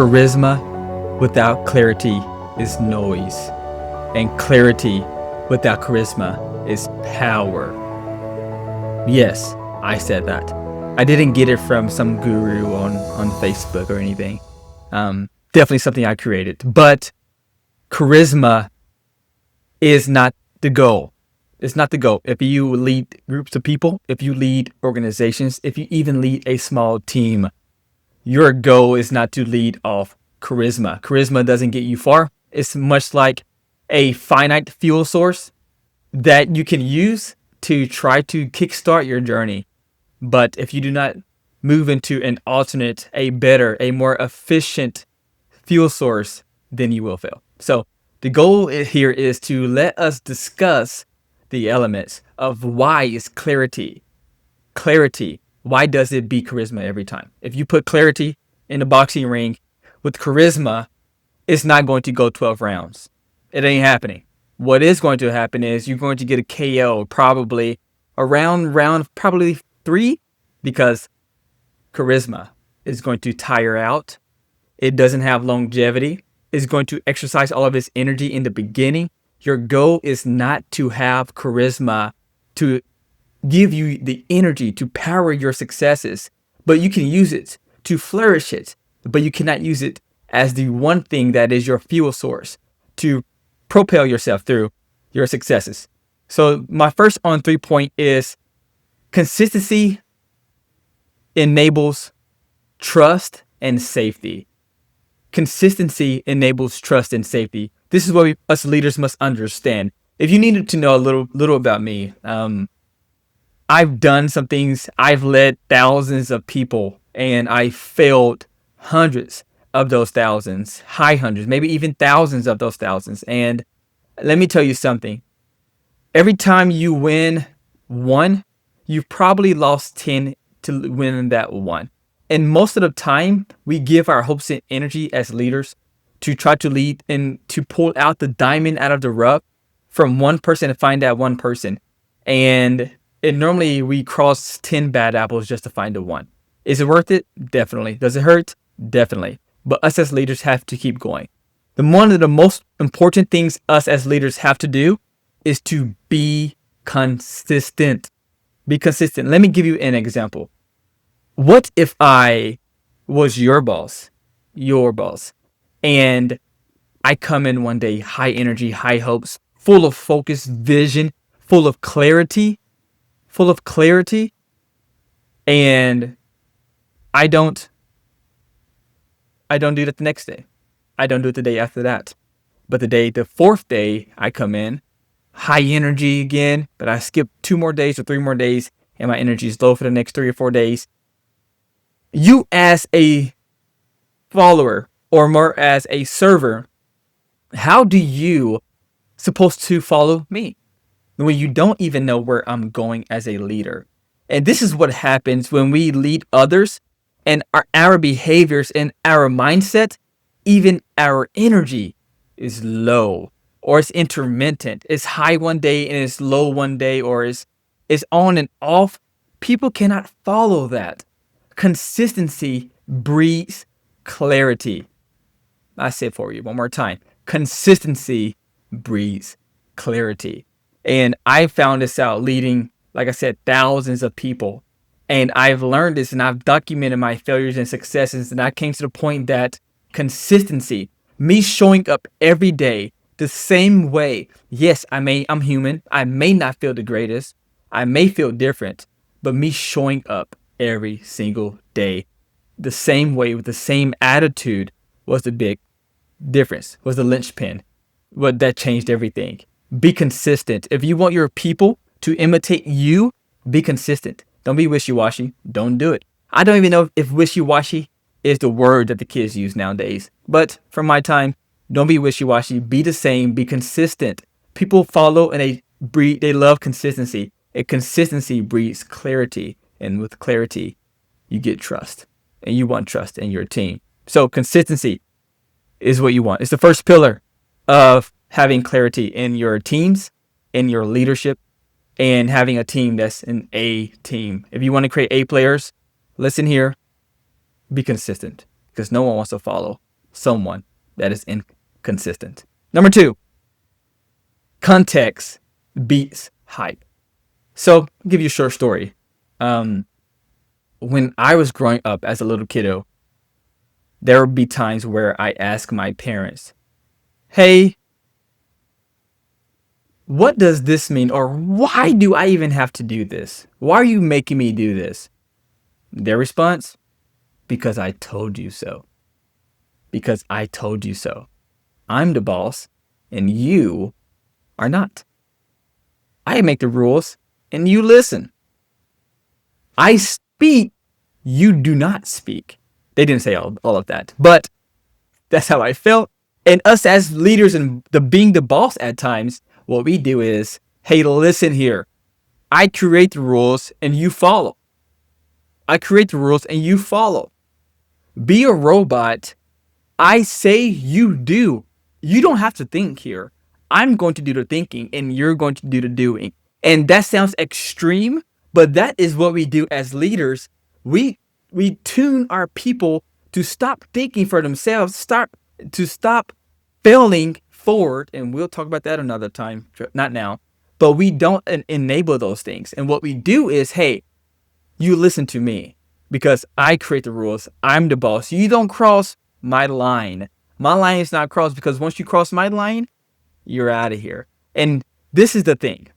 charisma without clarity is noise, and clarity without charisma is power. Yes, I said that. I didn't get it from some guru on Facebook or anything. Definitely something I created. But charisma is not the goal. It's not the goal. If you lead groups of people, if you lead organizations, if you even lead a small team, your goal is not to lead off charisma. Charisma doesn't get you far. It's much like a finite fuel source that you can use to try to kickstart your journey. But if you do not move into an alternate, a better, a more efficient fuel source, then you will fail. So the goal here is to let us discuss the elements of why is clarity. Clarity. Why does it beat charisma every time? If you put clarity in a boxing ring with charisma, it's not going to go 12 rounds. It ain't happening. What is going to happen is you're going to get a KO probably around round probably 3, because charisma is going to tire out. It doesn't have longevity. It's going to exercise all of its energy in the beginning. Your goal is not to have charisma to give you the energy to power your successes, but you can use it to flourish it, but you cannot use it as the one thing that is your fuel source to propel yourself through your successes. So my first on 3 point is consistency enables trust and safety. Consistency enables trust and safety. This is what us leaders must understand. If you needed to know a little about me, I've done some things. I've led thousands of people, and I failed hundreds of those thousands, high hundreds, maybe even thousands of those thousands. And let me tell you something. Every time you win one, you've probably lost 10 to win that one. And most of the time, we give our hopes and energy as leaders to try to lead and to pull out the diamond out of the rough from one person and find that one person. And normally we cross 10 bad apples just to find the one. Is it worth it? Definitely. Does it hurt? Definitely. But us as leaders have to keep going. One of the most important things us as leaders have to do is to be consistent. Be consistent. Let me give you an example. What if I was your boss, and I come in one day, high energy, high hopes, full of focus, vision, full of clarity, and I don't do that the next day. I don't do it the day after that. But the fourth day, I come in, high energy again, but I skip 2 more days or 3 more days, and my energy is low for the next 3 or 4 days. You as a follower, or more as a server, how do you supposed to follow me when you don't even know where I'm going as a leader? And this is what happens when we lead others, and our behaviors and our mindset, even our energy is low, or it's intermittent. It's high one day and it's low one day, or it's on and off. People cannot follow that. Consistency breeds clarity. I say it for you one more time. Consistency breeds clarity. And I found this out leading, like I said, thousands of people. And I've learned this, and I've documented my failures and successes. And I came to the point that consistency, me showing up every day the same way. Yes, I'm human. I may not feel the greatest. I may feel different, but me showing up every single day the same way with the same attitude was the big difference, was the linchpin. What that changed everything. Be consistent. If you want your people to imitate you, be consistent. Don't be wishy-washy. Don't do it. I don't even know if wishy-washy is the word that the kids use nowadays. But from my time, don't be wishy-washy. Be the same. Be consistent. People follow and they love consistency. And consistency breeds clarity. And with clarity, you get trust. And you want trust in your team. So consistency is what you want. It's the first pillar of having clarity in your teams, in your leadership, and having a team that's an A team. If you want to create A players, listen here, be consistent, because no one wants to follow someone that is inconsistent. Number 2, context beats hype. So, I'll give you a short story. Um, when I was growing up as a little kiddo, there would be times where I ask my parents, hey, what does this mean? Or why do I even have to do this? Why are you making me do this? Their response, because I told you so. Because I told you so. I'm the boss and you are not. I make the rules and you listen. I speak, you do not speak. They didn't say all of that, but that's how I felt. And us as leaders and being the boss at times, what we do is, hey, listen here. I create the rules and you follow. I create the rules and you follow. Be a robot. I say you do. You don't have to think here. I'm going to do the thinking and you're going to do the doing. And that sounds extreme, but that is what we do as leaders. We tune our people to stop thinking for themselves, stop failing forward, and we'll talk about that another time, not now. But we don't enable those things. And what we do is, hey, you listen to me because I create the rules. I'm the boss. You don't cross my line. My line is not crossed because once you cross my line, you're out of here. And this is the thing.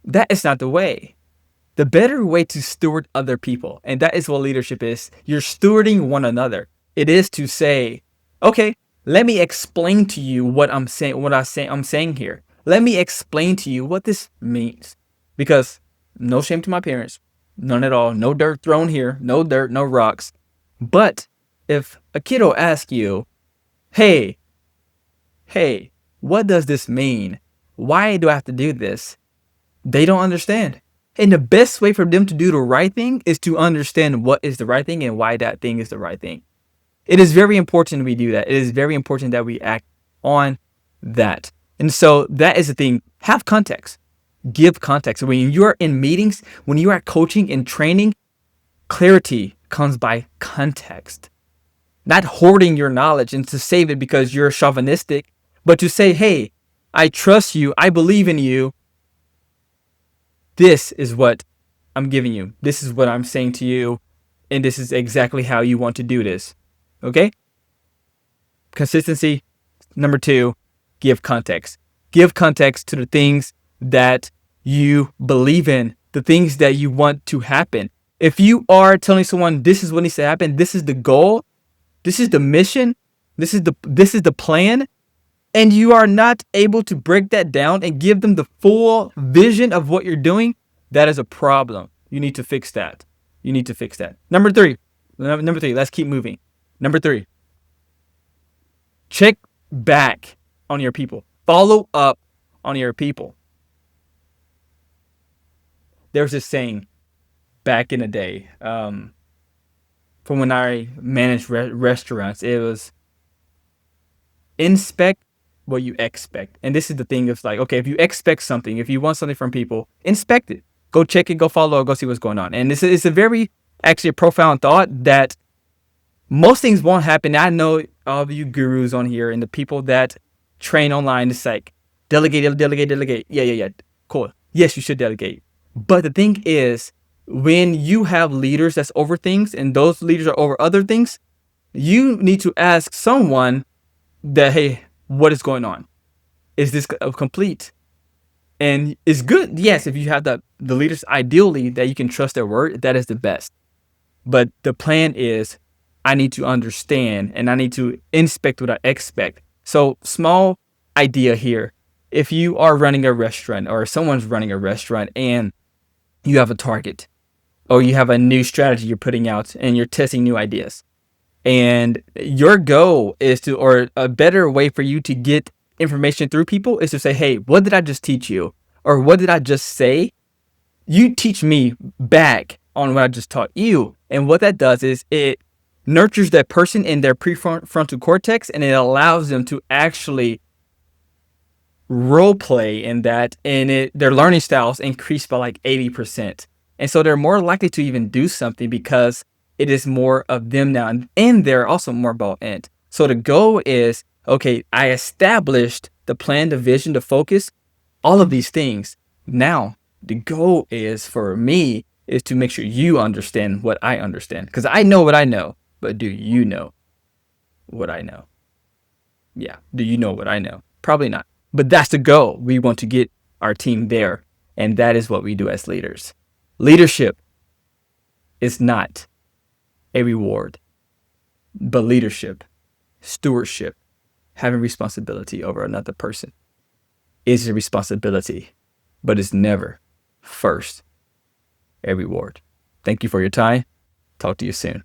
That is not the way. The better way to steward other people, and that is what leadership is. You're stewarding one another. It is to say, okay, let me explain to you what I'm saying here. Let me explain to you what this means. Because no shame to my parents, none at all. No dirt thrown here. No dirt, no rocks. But if a kiddo asks you, hey, what does this mean? Why do I have to do this? They don't understand. And the best way for them to do the right thing is to understand what is the right thing and why that thing is the right thing. It is very important we do that. It is very important that we act on that. And so that is the thing. Have context. Give context. When you are in meetings, when you are coaching and training, clarity comes by context. Not hoarding your knowledge and to save it because you're chauvinistic, but to say, hey, I trust you. I believe in you. This is what I'm giving you. This is what I'm saying to you. And this is exactly how you want to do this. Okay? Consistency. Number 2, give context. Give context to the things that you believe in, the things that you want to happen. If you are telling someone this is what needs to happen, this is the goal, this is the mission, this is the plan, and you are not able to break that down and give them the full vision of what you're doing, that is a problem. You need to fix that. You need to fix that. Number 3, let's keep moving. Number 3, check back on your people. Follow up on your people. There's this saying back in the day, from when I managed restaurants, it was inspect what you expect. And this is the thing of like, okay, if you expect something, if you want something from people, inspect it. Go check it, go follow it, go see what's going on. And this is a very, actually a profound thought that most things won't happen. I know all of you gurus on here and the people that train online, it's like, delegate. Yeah. Cool. Yes, you should delegate. But the thing is, when you have leaders that's over things and those leaders are over other things, you need to ask someone that, hey, what is going on? Is this complete? And it's good, yes, if you have the leaders, ideally, that you can trust their word, that is the best. But the plan is, I need to understand and I need to inspect what I expect. So small idea here. If you are running a restaurant or someone's running a restaurant and you have a target or you have a new strategy you're putting out and you're testing new ideas, and your goal is to, or a better way for you to get information through people is to say, hey, what did I just teach you? Or what did I just say? You teach me back on what I just taught you. And what that does is it nurtures that person in their prefrontal cortex, and it allows them to actually role play in that, and their learning styles increase by like 80%. And so they're more likely to even do something because it is more of them now, and they're also more bought in. So the goal is, okay, I established the plan, the vision, the focus, all of these things. Now, the goal is for me is to make sure you understand what I understand. Because I know what I know, but do you know what I know? Yeah. Do you know what I know? Probably not. But that's the goal. We want to get our team there. And that is what we do as leaders. Leadership is not a reward, but leadership, stewardship, having responsibility over another person is a responsibility, but it's never first a reward. Thank you for your time. Talk to you soon.